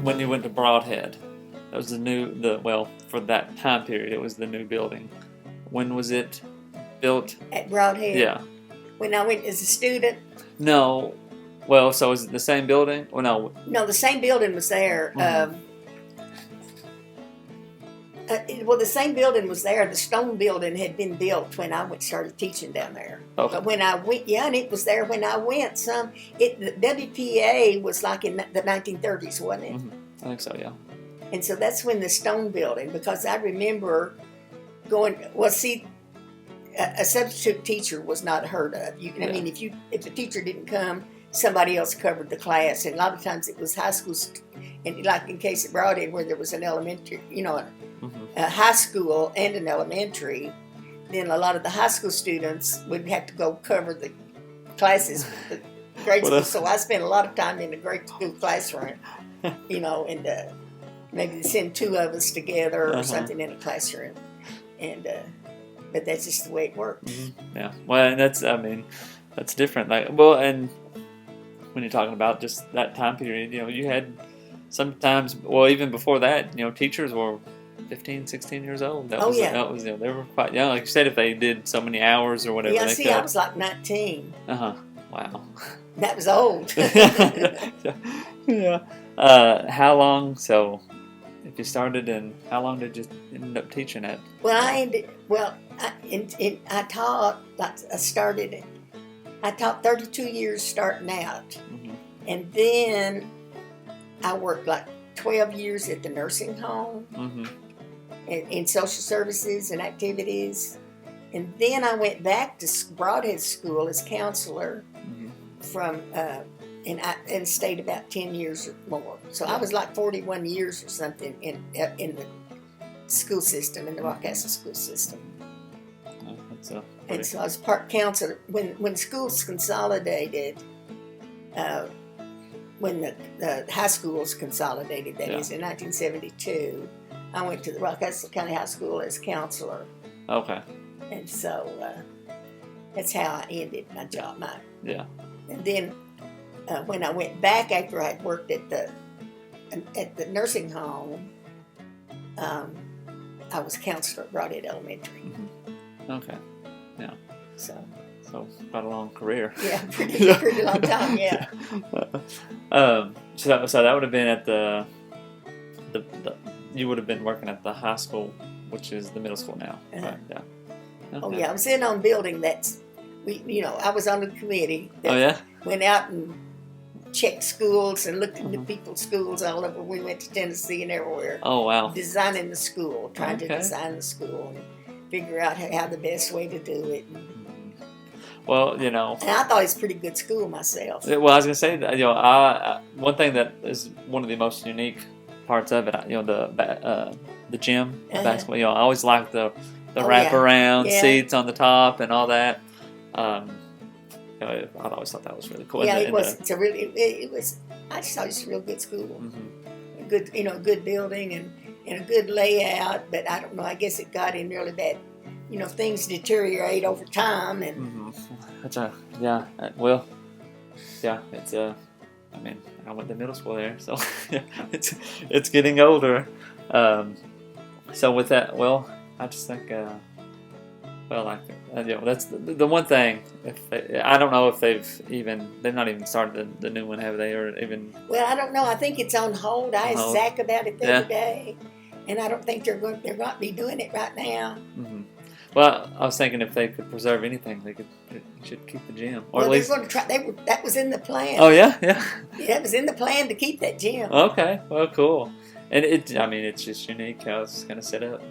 when you went to Broadhead, that was for that time period, it was the new building. When was it built? At Broadhead? Yeah. When I went as a student? No. Well, so is it the same building? Well, no. No, the same building was there. Mm-hmm. The same building was there. The stone building had been built when I started teaching down there. Okay. But when I went, and it was there when I went. The WPA was like in the 1930s, wasn't it? Mm-hmm. I think so, yeah. And so that's when the stone building, because I remember going. Well, see, a substitute teacher was not heard of. I mean, if the teacher didn't come, somebody else covered the class, and a lot of times it was high school, and like in case of Broadhead, where there was an elementary, a high school and an elementary, then a lot of the high school students would have to go cover the classes with the grade school. So I spent a lot of time in the grade school classroom, and maybe send two of us together or something in a classroom, and but that's just the way it worked. Mm-hmm. Yeah, well, and that's different. And when you're talking about just that time period, you had sometimes, even before that, teachers were 15, 16 years old. That was they were quite young. Like you said, if they did so many hours or whatever. Yeah, see, I was like 19. Wow. That was old. Yeah. How long? So, if you started, and how long did you end up teaching at? Well, I taught. I taught 32 years starting out, mm-hmm. and then I worked like 12 years at the nursing home, mm-hmm. in social services and activities, and then I went back to Broadhead School as counselor mm-hmm. and stayed about 10 years or more. So I was like 41 years or something in the school system, in the Rockcastle school system. And so I was part counselor when schools consolidated. When the high schools consolidated, that is in 1972, I went to the Rockcastle County High School as counselor. Okay. And so that's how I ended my job. And then when I went back after I had worked at the nursing home, I was counselor at Broadhead Elementary. Mm-hmm. Okay. Yeah. So quite a long career. Yeah, pretty long time. Yeah. So that would have been at the you would have been working at the high school, which is the middle school now. Right? Yeah. Okay. Oh yeah, I was in on building I was on the committee that went out and checked schools and looked into people's schools all over. We went to Tennessee and everywhere. Oh wow. Designing the school, trying to design the school and figure out how the best way to do it. Well, and I thought it was a pretty good school myself. Well, I was going to say that, one thing that is one of the most unique parts of it, the gym, the basketball. I always liked the wraparound seats on the top and all that. I always thought that was really cool. Yeah, it was. It was. I just thought it was a real good school. Mm-hmm. A good building and a good layout. But I don't know. I guess it got in really bad. Things deteriorate over time, and it's I went to middle school there, so it's getting older. So with that, I just think, that's the one thing. I don't know if they've not even started the new one, have they, or even? Well, I don't know. I think it's on hold. I asked Zach about it the other day, and I don't think they're going to be doing it right now. Mm-hmm. Well, I was thinking if they could preserve anything, they should keep the gym, or at least they're going to try. That was in the plan. Oh yeah. Yeah, it was in the plan to keep that gym. Okay, well, cool. And it's just unique how it's going to set up.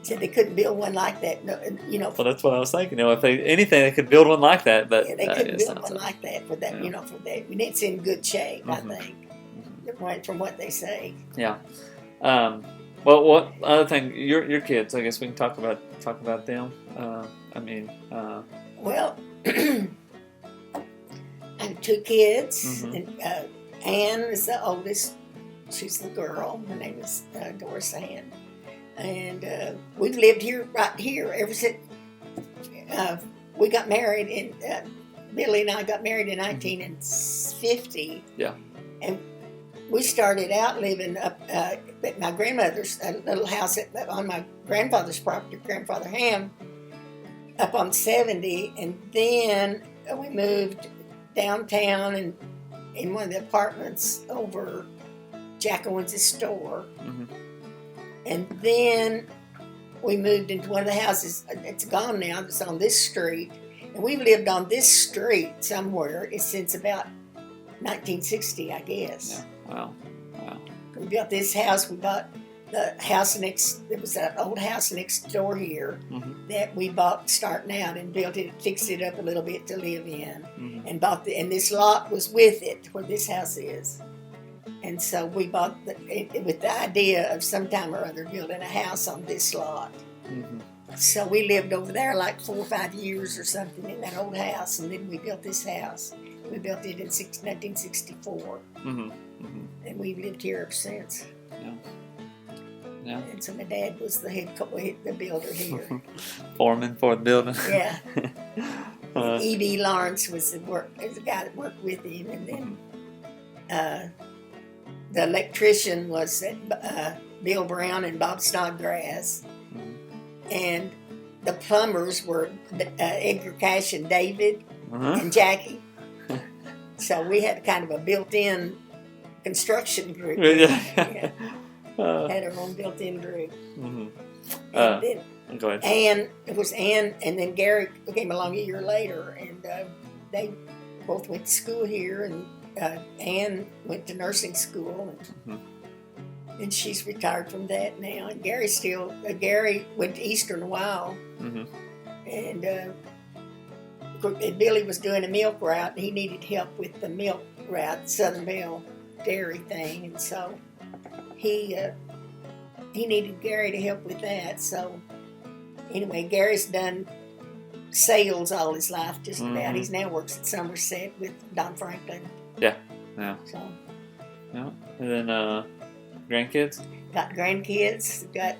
Said they couldn't build one like that. Well, that's what I was thinking. If they could build one like that, but they couldn't build one like that for that. For that. It's in good shape, I think, from what they say. Yeah. Well, what other thing? Your kids. I guess we can talk about them. Well, I have two kids, and Anne is the oldest. She's the girl. Her name is Doris Ann, and we've lived right here ever since we got married. Billy and I got married in 1950. Yeah, and we started out living up at my grandmother's little house on my grandfather's property, Grandfather Ham, up on 70, and then we moved downtown and in one of the apartments over Jack Owens' store. Mm-hmm. And then we moved into one of the houses. It's gone now. It's on this street. And we've lived on this street somewhere since about 1960, I guess. Yeah. Wow. We built this house. We bought the house next. There was an old house next door here that we bought starting out and built it, fixed it up a little bit to live in, and bought and this lot was with it where this house is. And so we bought with the idea of sometime or other building a house on this lot. Mm-hmm. So we lived over there like 4 or 5 years or something in that old house, and then we built this house. We built it in 1964, and we've lived here ever since. Yeah. And so my dad was the builder here. Foreman for the building. Yeah. E.B. Lawrence was the guy that worked with him, and then the electrician was Bill Brown and Bob Snodgrass. And the plumbers were Edgar Cash and David and Jackie. So we had kind of a built-in construction group. Yeah. Had our own built-in group. And then go ahead. Ann, and then Gary came along a year later, and they both went to school here, and Ann went to nursing school, and she's retired from that now. And Gary went to Eastern a while, and Billy was doing a milk route, and he needed help with the milk route, Southern Belle Dairy thing, and so he needed Gary to help with that. So anyway, Gary's done sales all his life, just about. He's now works at Somerset with Don Franklin. Yeah. So. Yeah. And then grandkids? Got grandkids. Got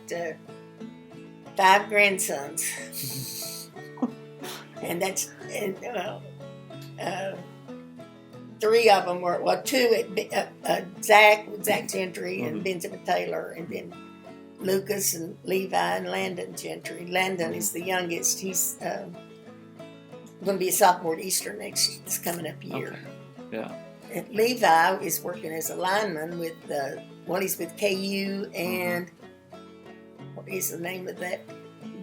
5 grandsons. And that's 3 of them were, well, 2 Zach Gentry and Benjamin Taylor, and then Lucas and Levi and Landon Gentry. Landon is the youngest. He's going to be a sophomore at Eastern this coming up year. Okay. Yeah. And Levi is working as a lineman with he's with KU, and what is the name of that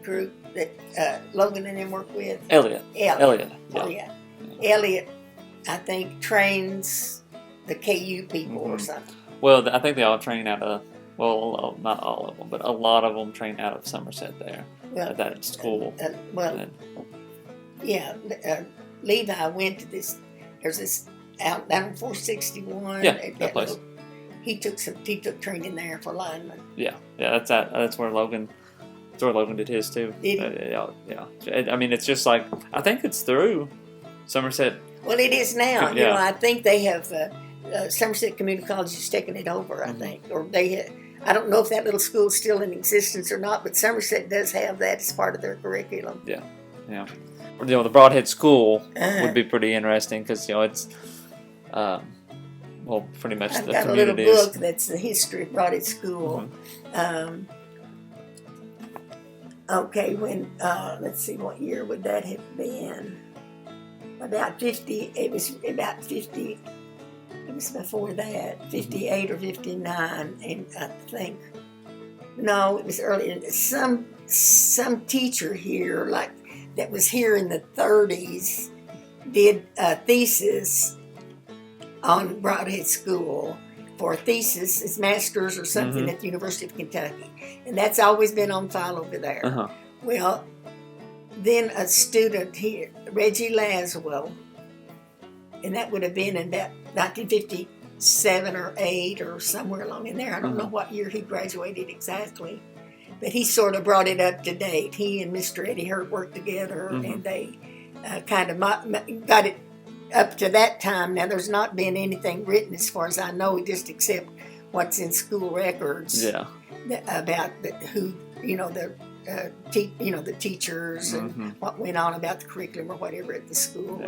group that Logan and them work with? Elliot. Yeah. Oh, yeah. Elliot, I think, trains the KU people or something. Well, I think they all train out of, well, not all of them, but a lot of them train out of Somerset there, at that school. Levi went to this, there's this out down on 461. Yeah, that place. He took training there for linemen. Yeah, that's where Logan did his too. Did he? Yeah. I mean, it's just like, I think it's through Somerset. Well, it is now. Yeah. You know, I think they have Somerset Community College has taken it over. I think, or I don't know if that little school is still in existence or not, but Somerset does have that as part of their curriculum. Yeah. The Broadhead School would be pretty interesting because it's, pretty much I've the got a little book that's the history of Broadhead School. Okay, when let's see, what year would that have been? About 50. It was about 50. It was before that, 58 or 59, and I think. No, it was earlier. Some teacher here, like that was here in the 30s, did a thesis on Broadhead School for a thesis, his master's or something at the University of Kentucky. And that's always been on file over there. Well, then a student here, Reggie Laswell, and that would have been in about 1957 or 8 or somewhere along in there. I don't know what year he graduated exactly, but he sort of brought it up to date. He and Mr. Eddie Hurt worked together, and they kind of got it up to that time. Now, there's not been anything written, as far as I know, just except what's in school records about who, the teachers and what went on about the curriculum or whatever at the school.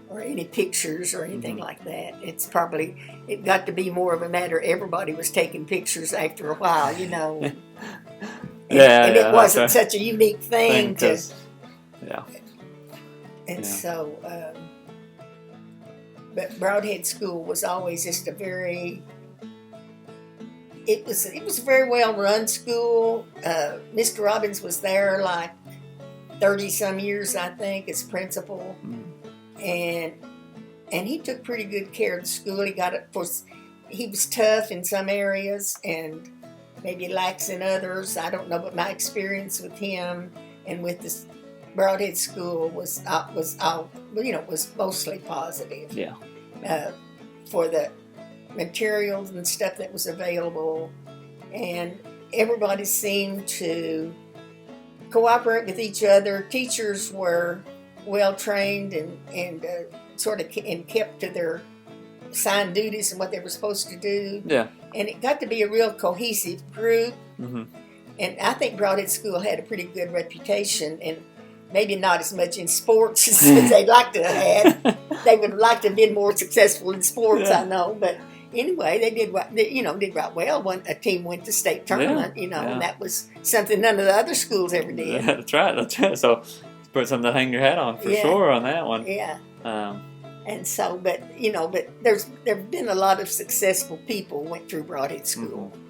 or any pictures or anything like that. It got to be more of a matter everybody was taking pictures after a while, you know. And it wasn't such a unique thing to. Yeah. And so, but Broadhead School was always just it was a very well run school. Mr. Robbins was there like 30 some years, I think, as principal. And he took pretty good care of the school. He was tough in some areas and maybe lax in others. I don't know, but my experience with him and with this Broadhead School was mostly positive. Yeah. For the materials and stuff that was available, and everybody seemed to cooperate with each other. Teachers were well trained and kept to their assigned duties and what they were supposed to do. Yeah. And it got to be a real cohesive group. Mm-hmm. And I think Broadhead School had a pretty good reputation, and maybe not as much in sports as they'd like to have had. They would like to have been more successful in sports, I know. But anyway, they did right well. When a team went to state tournament, and that was something none of the other schools ever did. Yeah, that's right. So put something to hang your hat on for sure on that one. Yeah. And so, but there've been a lot of successful people went through Broadhead School. Mm-hmm.